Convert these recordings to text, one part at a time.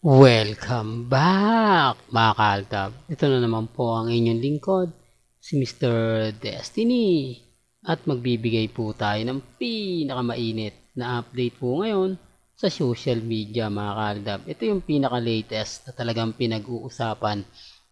Welcome back mga kaaldab. Ito na naman po ang inyong lingkod, si Mr. Destiny. At magbibigay po tayo ng pinakamainit na update po ngayon sa social media mga kaaldab. Ito yung pinaka-latest na talagang pinag-uusapan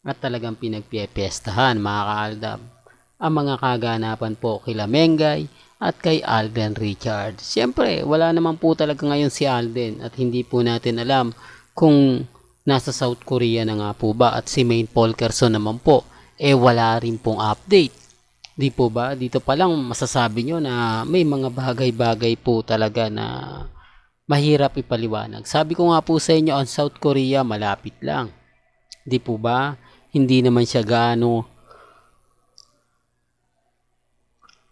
at talagang pinagpipiestahan mga kaaldab. Ang mga kaganapan po kila Mengay at kay Alden Richards. Siyempre, wala naman po talaga ngayon si Alden at hindi po natin alam kung nasa South Korea na nga po ba, at si Maine Polkerson naman po wala rin pong update. Di po ba? Dito pa lang masasabi nyo na may mga bagay-bagay po talaga na mahirap ipaliwanag. Sabi ko nga po sa inyo, ang South Korea malapit lang. Di po ba? Hindi naman siya gaano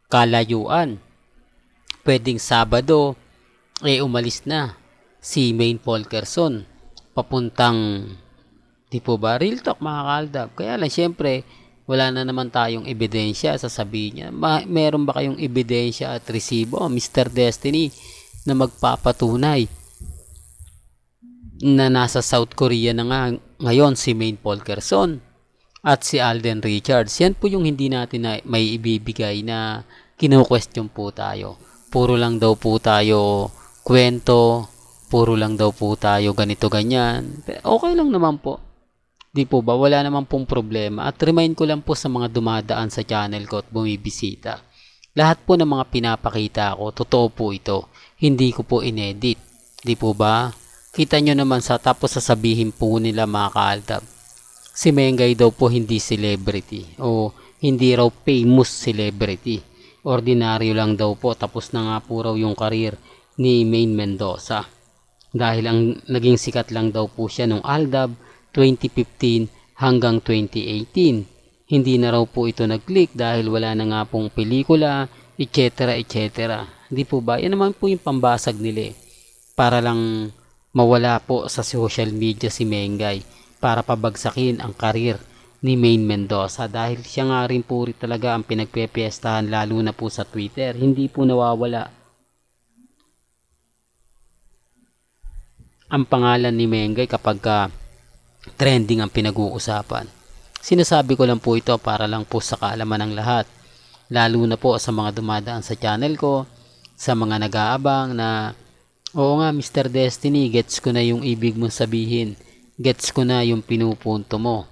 kalayuan. Pwedeng Sabado umalis na si Maine Polkerson papuntang, di po ba, real talk mga kaaldab. Kaya lang syempre wala na naman tayong ebidensya. Sasabihin niya, meron ba kayong ebidensya at resibo, Mr. Destiny, na magpapatunay na nasa South Korea na nga ngayon si Maine Polkerson at si Alden Richards? Yan po yung hindi natin na may ibibigay na kino-question po tayo. Puro lang daw po tayo kwento, puro lang daw po tayo ganito ganyan. Okay lang naman po. Di po ba? Wala naman pong problema. At remind ko lang po sa mga dumadaan sa channel ko at bumibisita. Lahat po ng mga pinapakita ko, totoo po ito. Hindi ko po inedit. Di po ba? Kita nyo naman sa tapos sasabihin po nila mga kaaldab, si Mengay daw po hindi celebrity o hindi raw famous celebrity. Ordinaryo lang daw po. Tapos na nga po raw yung karir ni Maine Mendoza. Dahil ang naging sikat lang daw po siya nung Aldab 2015 hanggang 2018. Hindi na raw po ito nag-click dahil wala na nga pong pelikula, etc. etc. Hindi po ba? Yan naman po yung pambasag nila para lang mawala po sa social media si Mengay, para pabagsakin ang karir ni Maine Mendoza dahil siya nga rin po rin talaga ang pinagpepiestahan, lalo na po sa Twitter. Hindi po nawawala ang pangalan ni Mengay kapag trending ang pinag-uusapan. Sinasabi ko lang po ito para lang po sa kaalaman ng lahat, lalo na po sa mga dumadaan sa channel ko, sa mga nag-aabang na, oo nga Mr. Destiny, gets ko na yung ibig mong sabihin, gets ko na yung pinupunto mo.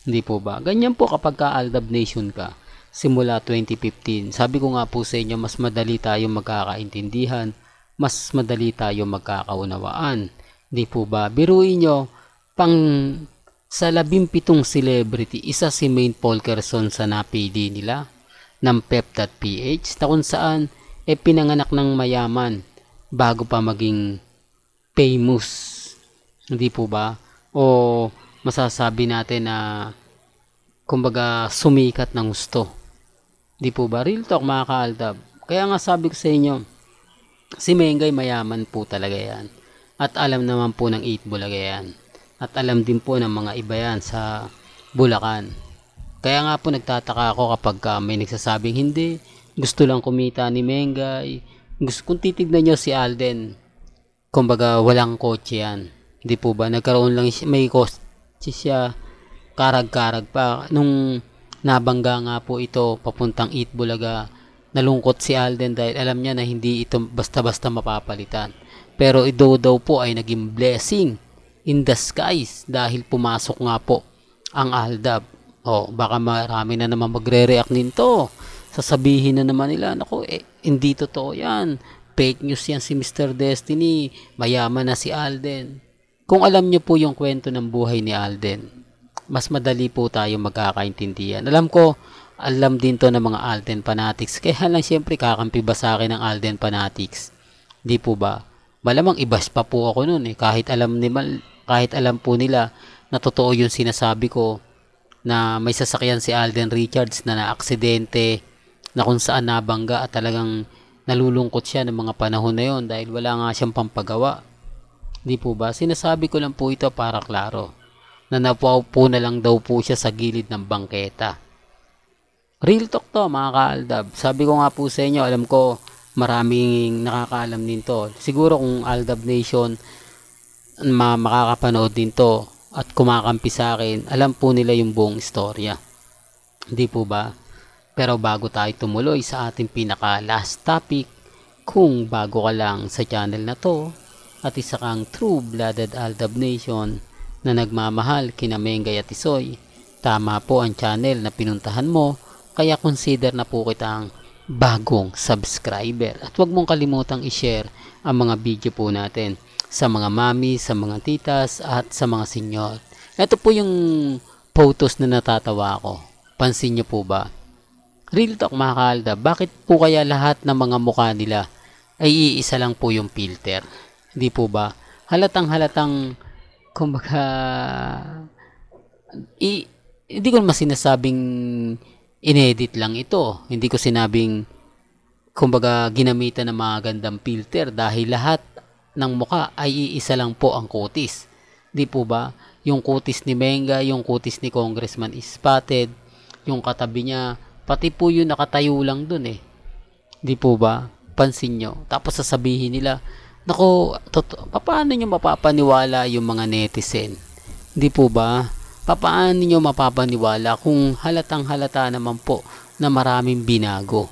Hindi po ba? Ganyan po kapag ka-Aldab Nation ka simula 2015. Sabi ko nga po sa inyo, mas madali tayong magkakaintindihan, mas madali tayong magkakaunawaan. Di po ba? Biruin nyo, sa 17 celebrity, isa si Maine Polkerson sa napili nila ng pep.ph, na kung saan pinanganak ng mayaman bago pa maging famous. Hindi po ba? O masasabi natin na kumbaga sumikat ng gusto. Di po ba? Real talk mga kaaldab. Kaya nga sabi ko sa inyo, si Mengay mayaman po talaga yan. At alam naman po ng 8 Bulaga yan. At alam din po ng mga iba yan sa Bulacan. Kaya nga po nagtataka ako kapag may nagsasabing hindi, gusto lang kumita ni Mengay. Kung titignan nyo si Alden, kumbaga walang kotse yan. Hindi po ba? Nagkaroon lang may kotse siya, karag-karag pa. Nung nabangga nga po ito papuntang 8 Bulaga, nalungkot si Alden dahil alam niya na hindi ito basta-basta mapapalitan. Pero ito daw po ay naging blessing in the skies dahil pumasok nga po ang Aldab. Baka marami na naman magre-react nito. Sasabihin na naman nila, naku, hindi totoo yan. Fake news yan si Mr. Destiny. Mayaman na si Alden. Kung alam nyo po yung kwento ng buhay ni Alden, mas madali po tayo magkakaintindihan. Alam ko, alam din to ng mga Alden fanatics. Kaya lang siyempre kakampi ba sa akin ng Alden fanatics? Di po ba? Malamang ibas pa po ako noon kahit alam po nila na totoo yung sinasabi ko, na may sasakyan si Alden Richards na naaksidente, na kung saan nabangga at talagang nalulungkot siya ng mga panahon na yon dahil wala nga siyang pampagawa. Di po ba? Sinasabi ko lang po ito para klaro, na napaupo na lang daw po siya sa gilid ng bangketa. Real talk to mga kaaldab. Sabi ko nga po sa inyo, alam ko maraming nakakaalam nito. Siguro kung Aldab Nation makakapanood din to at kumakampi sa akin, alam po nila yung buong istorya. Hindi po ba? Pero bago tayo tumuloy sa ating pinaka last topic, kung bago ka lang sa channel na to at isa kang true-blooded Aldab Nation na nagmamahal kina Mengay at Tisoy, tama po ang channel na pinuntahan mo, kaya consider na po kitang bagong subscriber. At huwag mong kalimutang i-share ang mga video po natin sa mga mami, sa mga titas at sa mga senyor. Ito po yung photos na natatawa ko. Pansin nyo po ba? Real talk mga ka-Aldab, bakit po kaya lahat ng mga mukha nila ay iisa lang po yung filter? Hindi po ba? Halatang kumbaga hindi ko naman sinasabing inedit lang ito. Hindi ko sinabing kumbaga ginamitan ng mga gandang filter dahil lahat ng mukha ay iisa lang po ang kutis. Di po ba? Yung kutis ni Menga, yung kutis ni Congressman is spotted, yung katabi niya, pati po yung nakatayo lang dun eh. Di po ba? Pansin nyo. Tapos sasabihin nila, nako, paano nyo mapapaniwala yung mga netizen? Di po ba? Paano nyo mapapaniwala kung halatang halata naman po na maraming binago?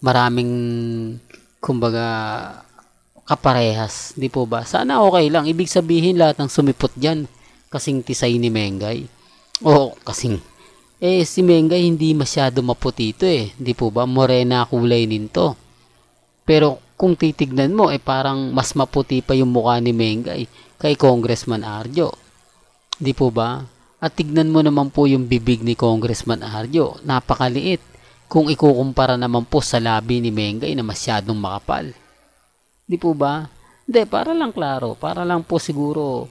Maraming, kumbaga, kaparehas. Di po ba? Sana okay lang. Ibig sabihin lahat ng sumipot dyan kasing Tisay ni Mengay. O kasing si Mengay hindi masyado maputi ito eh. Di po ba? Morena kulay nito. Pero kung titignan mo parang mas maputi pa yung mukha ni Mengay kay Congressman Arjo. Di po ba? At tignan mo naman po yung bibig ni Congressman Arjo. Napakaliit. Kung ikukumpara naman po sa labi ni Mengay na masyadong makapal. Di po ba? Hindi, para lang klaro. Para lang po siguro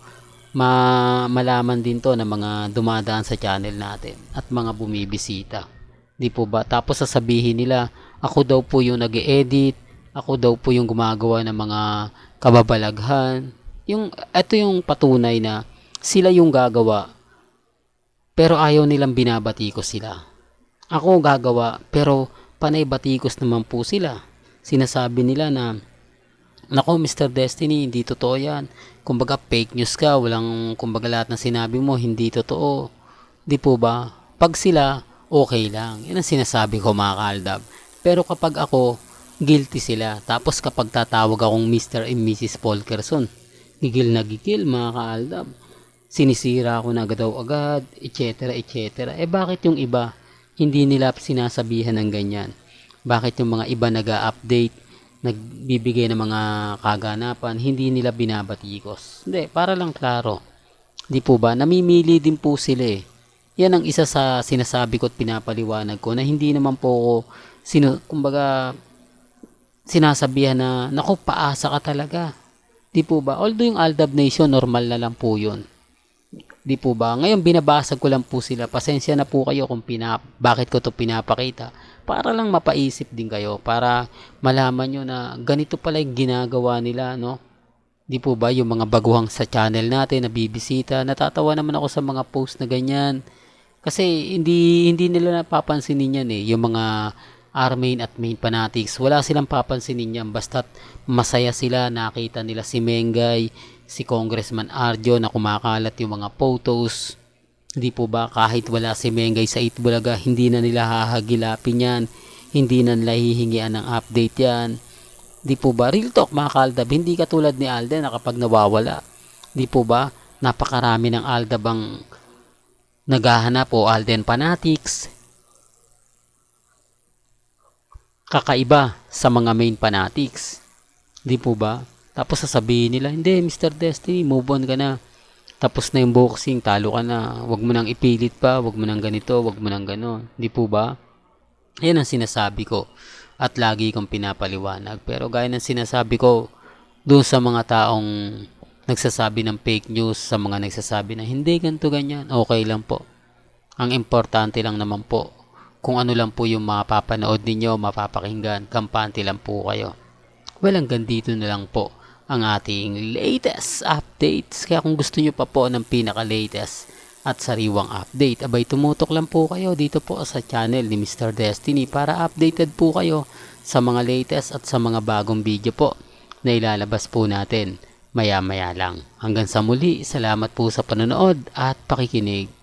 malaman din to ng mga dumadaan sa channel natin at mga bumibisita. Di po ba? Tapos sasabihin nila, ako daw po yung nag-e-edit, ako daw po yung gumagawa ng mga kababalaghan. Ito yung patunay na sila yung gagawa, pero ayaw nilang binabatikos sila. Ako gagawa, pero panay batikos naman po sila. Sinasabi nila na, nako Mr. Destiny, hindi totoo yan. Kumbaga fake news ka, kumbaga lahat ng sinabi mo, hindi totoo. Di po ba? Pag sila, okay lang. Yan ang sinasabi ko mga ka-Aldab. Pero kapag ako, guilty sila. Tapos kapag tatawag akong Mr. and Mrs. Polkerson, gigil na gigil mga ka-Aldab. Sinisira ako na agad, etc. etc. Bakit yung iba, hindi nila sinasabihan ng ganyan? Bakit yung mga iba nag-update, nagbibigay ng mga kaganapan, hindi nila binabatikos? Hindi, para lang klaro. Di po ba? Namimili din po sila eh. Yan ang isa sa sinasabi ko at pinapaliwanag ko na hindi naman po ako kumbaga sinasabihan na, naku, paasa ka talaga. Di po ba? Although yung Aldab Nation, normal na lang po yun. Di po ba? Ngayon, binabasag ko lang po sila. Pasensya na po kayo kung bakit ko to pinapakita. Para lang mapaisip din kayo. Para malaman nyo na ganito pala yung ginagawa nila, no? Di po ba? Yung mga baguhang sa channel natin na bibisita. Natatawa naman ako sa mga post na ganyan. Kasi hindi nila napapansinin yan eh. Yung mga Armain at main fanatics, wala silang papansinin yan. Basta't masaya sila, nakita nila si Mengay, si Congressman Arjo na kumakalat yung mga photos. Hindi po ba? Kahit wala si Mengay sa Itbulaga, hindi na nila hahagilapin yan. Hindi na nila hihingian ng update yan. Di po ba? Real talk mga ka-Aldab, hindi katulad ni Alden na kapag nawawala. Di po ba? Napakarami ng Aldab ang naghahanap o Alden fanatics. Kakaiba sa mga main fanatics. Di po ba? Tapos sasabihin nila, hindi Mr. Destiny, move on ka na. Tapos na yung boxing, talo ka na. Huwag mo nang ipilit pa, huwag mo nang ganito, huwag mo nang ganon. Di po ba? Yan ang sinasabi ko. At lagi kong pinapaliwanag. Pero gaya ng sinasabi ko, doon sa mga taong nagsasabi ng fake news, sa mga nagsasabi na hindi ganito ganyan, okay lang po. Ang importante lang naman po, kung ano lang po yung mapapanood ninyo, mapapakinggan, kampante lang po kayo. Well, hanggang dito na lang po ang ating latest updates. Kaya kung gusto nyo pa po ng pinaka-latest at sariwang update, abay tumutok lang po kayo dito po sa channel ni Mr. Destiny para updated po kayo sa mga latest at sa mga bagong video po na ilalabas po natin maya-maya lang. Hanggang sa muli, salamat po sa panonood at pakikinig.